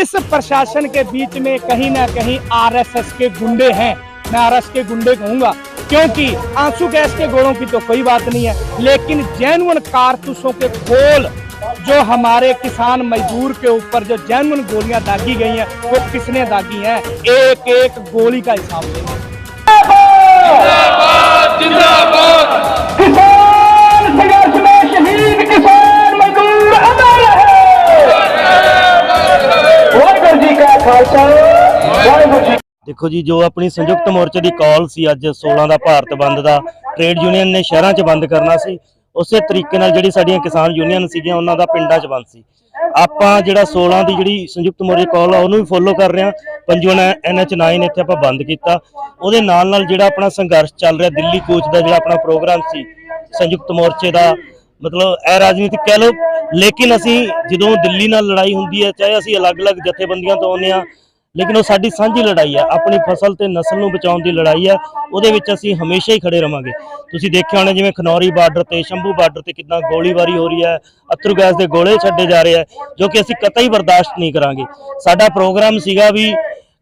इस प्रशासन के बीच में कहीं ना कहीं आरएसएस के गुंडे हैं। मैं आरएसएस के गुंडे कहूंगा, क्योंकि आंसू गैस के गोलों की तो कोई बात नहीं है, लेकिन जेन्युइन कारतूसों के खोल जो हमारे किसान मजदूर के ऊपर जो जेन्युइन गोलियां दागी गई हैं, वो किसने दागी हैं? एक एक गोली का हिसाब लेंगे। किसान संघर्ष में शहीद किसान मजदूर अमर रहे। वाहिगुरू जी का खालसा, वाहिगुरू जी। देखो जी, जो अपनी संयुक्त मोर्चे की कॉल सी अज 16 का भारत बंद का ट्रेड यूनियन ने शहरों च बंद करना सी, उस तरीके नाल जिहड़ी साडीआं किसान यूनियन सीगीआं उन्हां दा पिंडां च बंद सी। आपां जिहड़ा 16 की जिहड़ी संयुक्त मोर्चे कॉल आ उहनूं भी फॉलो कर रहे हैं। पंजून NH9 इत्थे आपां बंद कीता, उहदे नाल नाल जिहड़ा अपना संघर्ष चल रहा दिल्ली कूच का जिहड़ा अपना प्रोग्राम सी संयुक्त मोर्चे का, मतलब यह राजनीतिक कह लो, लेकिन असीं जदों दिल्ली नाल लड़ाई हुंदी है, चाहे असीं अलग अलग जथेबंदियां तो आउंदे आ, लेकिन वो साडी सांझी लड़ाई है, अपनी फसल ते नस्ल नूं बचाउण दी लड़ाई है। उहदे विच असीं हमेशा ही खड़े रहांगे। तुसीं देखिआ होणा जिवें खनौरी बार्डर ते शंभू बार्डर ते कितना गोलीबारी हो रही है, अथरू गैस के गोले छड्डे जा रहे हैं, जो कि असीं कतई बर्दाश्त नहीं करांगे। साडा प्रोग्राम सीगा भी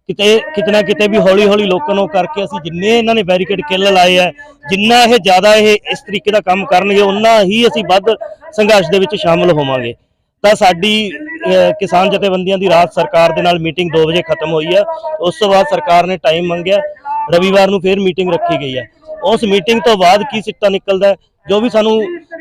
किते ना किते भी हौली हौली लोकां नूं करके असीं जिन्ने इन्हां ने बैरीकेड किल लाए है, जिन्ना ये ज़्यादा ये इस तरीके का काम करनगे उन्ना ही असीं वध संघर्ष दे विच शामिल होवांगे। तो साडी किसान जथेबंदियां दी रात सरकार दे नाल मीटिंग 2 बजे खत्म हुई है। उस तो बाद सरकार ने टाइम मंगया, रविवार नूं फिर मीटिंग रखी गई है। उस मीटिंग तो बाद की सिੱਟਾ निकलदा है, जो भी सानू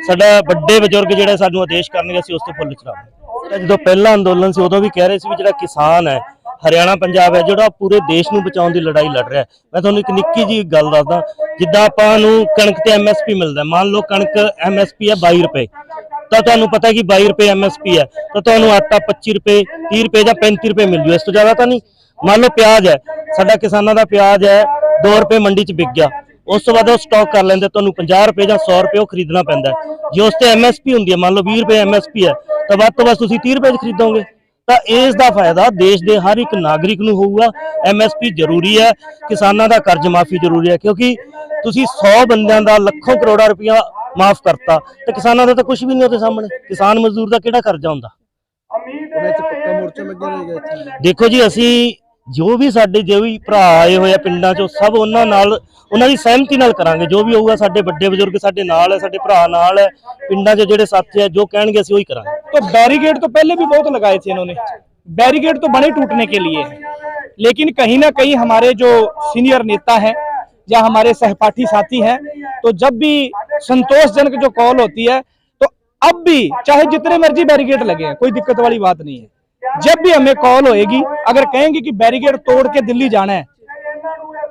साडा वड्डे बजुर्ग जिहड़े सानू आदेश करनगे असीं उस ते फुੱਲ चढ़ावांगे। जो पहला अंदोलन सी उदों भी कह रहे सी भी जिहड़ा किसान है हरियाणा पंजाब है जिहड़ा पूरे देश नूं बचाउण दी लड़ाई लड़ रहा है। मैं तुहानूं एक निक्की जी गल दसदा, जिद्दां आपां नूं कणक ते MSP मिलदा, मान लो कणक MSP है 22 रुपए, तो तुहानूं पता है कि 22 रुपए MSP है, तो तुहानूं आटा 25 रुपए 30 रुपए या 35 रुपए मिल जू, इस तो ज़्यादा तो नहीं। मान लो प्याज है, साडा किसानां दा प्याज है 2 रुपए मंडी च बिक गया, उस तो बाद स्टॉक कर लेंदे, तुहानूं 50 रुपए या 100 रुपए खरीदना पैंदा है। जे उस ते MSP हुंदी है, मान लो 20 रुपए MSP है, तो वध तो वध तुसीं 30 रुपए खरीदोगे। तो इस दा फायदा देश के हर एक नागरिक नूं होऊगा। MSP जरूरी है, किसानां दा कर्ज माफी जरूरी है, क्योंकि तुसीं 100 बंदियां दा लाखों करोड़ा रुपया माफ करता तो किसानों का तो कुछ भी नहीं होते सामने। किसान मजदूर का किहड़ा कर्जा हुंदा? देखो जी, असी जो भी साडे जो भी भरा आए हुए पिंडां चों सब उन्हां नाल उन्हां दी सहमति नाल करांगे। जो भी होऊगा, साडे वड्डे बजुर्ग साडे नाल है, साडे भरा नाल है, पिंडां च जिहड़े साथी है जो कहणगे असीं ओही करांगे। तो बैरिकेड तो पहले भी बहुत लगाए थे इन्होंने, बैरिकेड तो बने टूटने के लिए है, लेकिन कहीं ना कहीं हमारे जो सीनियर नेता हैं या हमारे सहपाठी साथी हैं, तो जब भी संतोषजनक जो कॉल होती है तो अब भी चाहे जितने मर्जी बैरिकेड लगे हैं, कोई दिक्कत वाली बात नहीं है। जब भी हमें कॉल होएगी, अगर कहेंगे कि बैरिकेड तोड़ के दिल्ली जाना है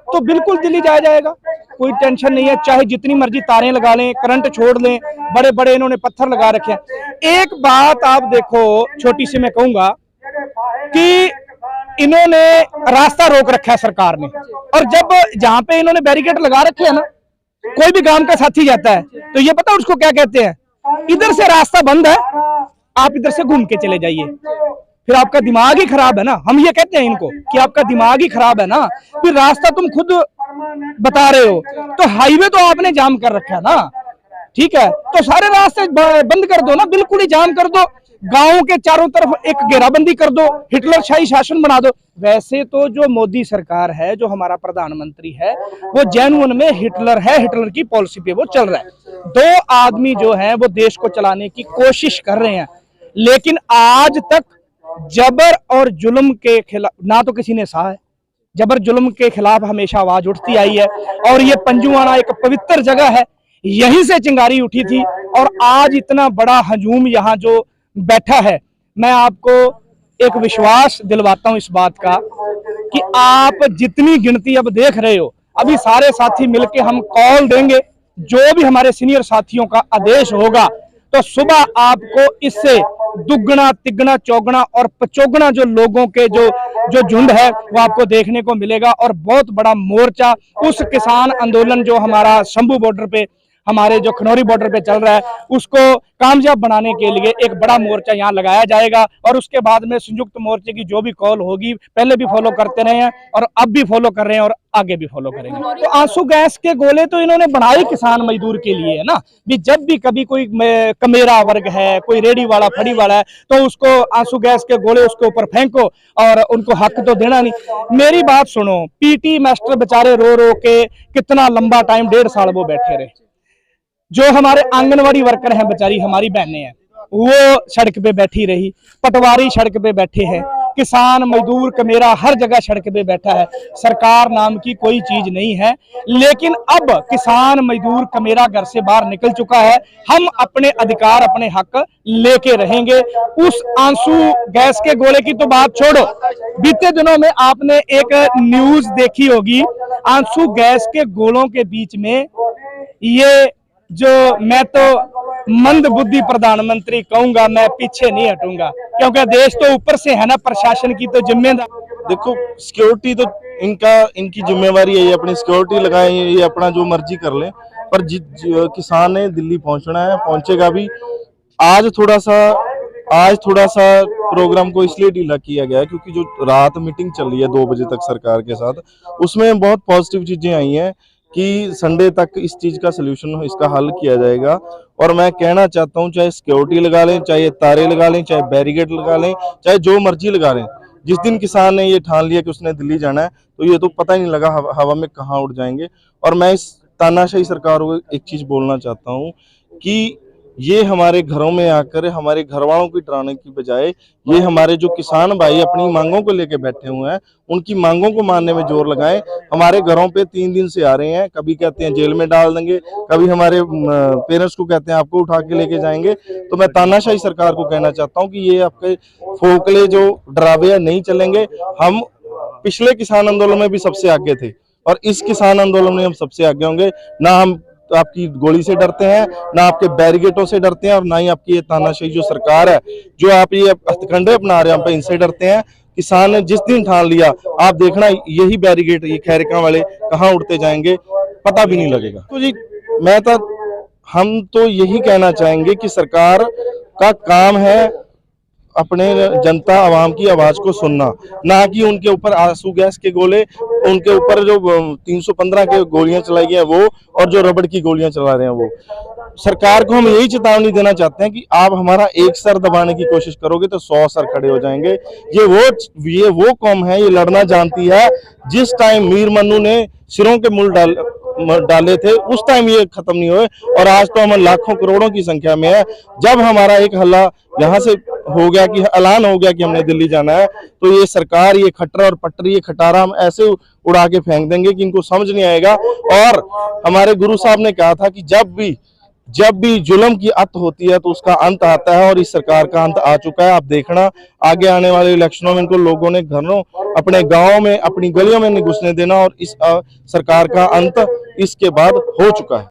तो बिल्कुल दिल्ली जाया जाएगा, कोई टेंशन नहीं है। चाहे जितनी मर्जी तारें लगा लें, करंट छोड़ लें, बड़े बड़े इन्होंने पत्थर लगा रखे हैं। एक बात आप देखो, छोटी सी मैं कहूंगा कि इन्होंने रास्ता रोक रखा है सरकार ने, और जब जहां पे इन्होंने बैरिकेड लगा रखे हैं ना, कोई भी गांव का साथी जाता है तो ये पता उसको क्या कहते हैं, इधर से रास्ता बंद है, आप इधर से घूम के चले जाइए। फिर आपका दिमाग ही खराब है ना, हम ये कहते हैं इनको कि आपका दिमाग ही खराब है ना, फिर रास्ता तुम खुद बता रहे हो, तो हाईवे तो आपने जाम कर रखा है ना, ठीक है, तो सारे रास्ते बंद कर दो ना, बिल्कुल ही जाम कर दो, गांवों के चारों तरफ एक घेराबंदी कर दो, हिटलर शाही शासन बना दो। वैसे तो जो मोदी सरकार है, जो हमारा प्रधानमंत्री है, वो जेन्युइन में हिटलर है, हिटलर की पॉलिसी पे वो चल रहा है। 2 आदमी जो हैं वो देश को चलाने की कोशिश कर रहे हैं, लेकिन आज तक जबर और जुल्म के खिलाफ ना तो किसी ने सहा है। जबर जुल्म के खिलाफ हमेशा आवाज उठती आई है, और ये पंजुआना एक पवित्र जगह है, यहीं से चिंगारी उठी थी, और आज इतना बड़ा हजूम यहाँ जो बैठा है, मैं आपको एक विश्वास दिलवाता हूं इस बात का कि आप जितनी गिनती अब देख रहे हो, अभी सारे साथी मिलके हम कॉल देंगे, जो भी हमारे सीनियर साथियों का आदेश होगा, तो सुबह आपको इससे दुगना तिगना चौगुना और पचौगुना जो लोगों के जो झुंड है वो आपको देखने को मिलेगा। और बहुत बड़ा मोर्चा, उस किसान आंदोलन जो हमारा शंभू बॉर्डर पे हमारे जो खनौरी बॉर्डर पे चल रहा है उसको कामयाब बनाने के लिए एक बड़ा मोर्चा यहाँ लगाया जाएगा। और उसके बाद में संयुक्त मोर्चे की जो भी कॉल होगी, पहले भी फॉलो करते रहे हैं और अब भी फॉलो कर रहे हैं और आगे भी फॉलो करेंगे। तो आंसू गैस के गोले तो इन्होंने बढ़ाए किसान मजदूर के लिए है ना, भी जब भी कभी कोई कमेरा वर्ग है, कोई रेडी वाला फड़ी वाला है, तो उसको आंसू गैस के गोले उसके ऊपर फेंको और उनको हक तो देना नहीं। मेरी बात सुनो, पीटी मास्टर बेचारे रो रो के कितना लंबा टाइम 1.5 साल वो बैठे रहे। जो हमारे आंगनवाड़ी वर्कर हैं, बेचारी हमारी बहनें हैं, वो सड़क पे बैठी रही, पटवारी सड़क पे बैठे हैं, किसान मजदूर कमेरा हर जगह सड़क पे बैठा है। सरकार नाम की कोई चीज नहीं है। लेकिन अब किसान मजदूर कमेरा घर से बाहर निकल चुका है। हम अपने अधिकार, अपने हक लेके रहेंगे। उस आंसू गैस के गोले की तो बात छोड़ो, बीते दिनों में आपने एक न्यूज देखी होगी, आंसू गैस के गोलों के बीच में ये जो, मैं तो मंद बुद्धि प्रधानमंत्री कहूंगा, मैं पीछे नहीं हटूंगा, क्योंकि देश तो ऊपर से है ना, प्रशासन की तो जिम्मेदारी। देखो, सिक्योरिटी तो इनकी जिम्मेवारी है, ये अपनी सिक्योरिटी लगाएं, ये अपना जो मर्जी कर लें, पर किसान ने दिल्ली पहुंचना है, पहुंचेगा भी। आज थोड़ा सा प्रोग्राम को इसलिए ढीला किया गया है क्योंकि जो रात मीटिंग चल रही है 2 बजे तक सरकार के साथ, उसमें बहुत पॉजिटिव चीजें आई हैं कि संडे तक इस चीज का सलूशन, इसका हल किया जाएगा। और मैं कहना चाहता हूं, चाहे सिक्योरिटी लगा लें, चाहे तारे लगा लें, चाहे बैरिकेड लगा लें, चाहे जो मर्जी लगा लें, जिस दिन किसान ने ये ठान लिया कि उसने दिल्ली जाना है, तो ये तो पता ही नहीं लगा हवा में कहाँ उड़ जाएंगे। और मैं इस तानाशाही सरकार को एक चीज बोलना चाहता हूँ कि ये हमारे घरों में आकर हमारे घर वालों की डराने की बजाय, ये हमारे जो किसान भाई अपनी मांगों को लेकर बैठे हुए हैं, उनकी मांगों को मानने में जोर लगाएं। हमारे घरों पे 3 दिन से आ रहे हैं, कभी कहते हैं जेल में डाल देंगे, कभी हमारे पेरेंट्स को कहते हैं आपको उठा के लेके जाएंगे। तो मैं तानाशाही सरकार को कहना चाहता हूँ कि ये आपके फोकले जो डरावे नहीं चलेंगे। हम पिछले किसान आंदोलन में भी सबसे आगे थे और इस किसान आंदोलन में हम सबसे आगे होंगे। ना हम आपकी गोली से डरते हैं, ना आपके बैरिकेडों से डरते हैं, और ना ही आपकी ये तानाशाही जो सरकार है, जो आप ये हथकंडे अपना रहे हैं, हम इनसे डरते हैं। किसान ने जिस दिन ठान लिया, आप देखना यही बैरिकेड, ये खैरिका वाले कहाँ उड़ते जाएंगे, पता भी नहीं लगेगा। तो जी हम तो यही कहना चाहेंगे कि सरकार का काम है अपने जनता आवाम की आवाज को सुनना, ना कि उनके ऊपर आंसू गैस के गोले, उनके ऊपर जो 315 के गोलियां चलाई गई हैं वो, और जो रबड़ की गोलियां चला रहे हैं वो। सरकार को हम यही चेतावनी देना चाहते हैं कि आप हमारा एक सर दबाने की कोशिश करोगे तो 100 सर खड़े हो जाएंगे। ये वो कौम है, ये लड़ना जानती है। जिस टाइम मीर मन्नू ने सिरों के मूल डाले थे, उस टाइम ये खत्म नहीं हुए, और आज तो हम लाखों करोड़ों की संख्या में है। जब हमारा एक हल्ला यहाँ से हो गया, कि ऐलान हो गया कि हमने दिल्ली जाना है, तो ये सरकार, ये खट्टर और पटरी, ये खटारा हम ऐसे उड़ा के फेंक देंगे कि इनको समझ नहीं आएगा। और हमारे गुरु साहब ने कहा था कि जब भी जुल्म की अत होती है तो उसका अंत आता है, और इस सरकार का अंत आ चुका है। आप देखना आगे आने वाले इलेक्शनों में इनको लोगों ने घरों, अपने गांवों में, अपनी गलियों में नहीं घुसने देना, और इस सरकार का अंत इसके बाद हो चुका है।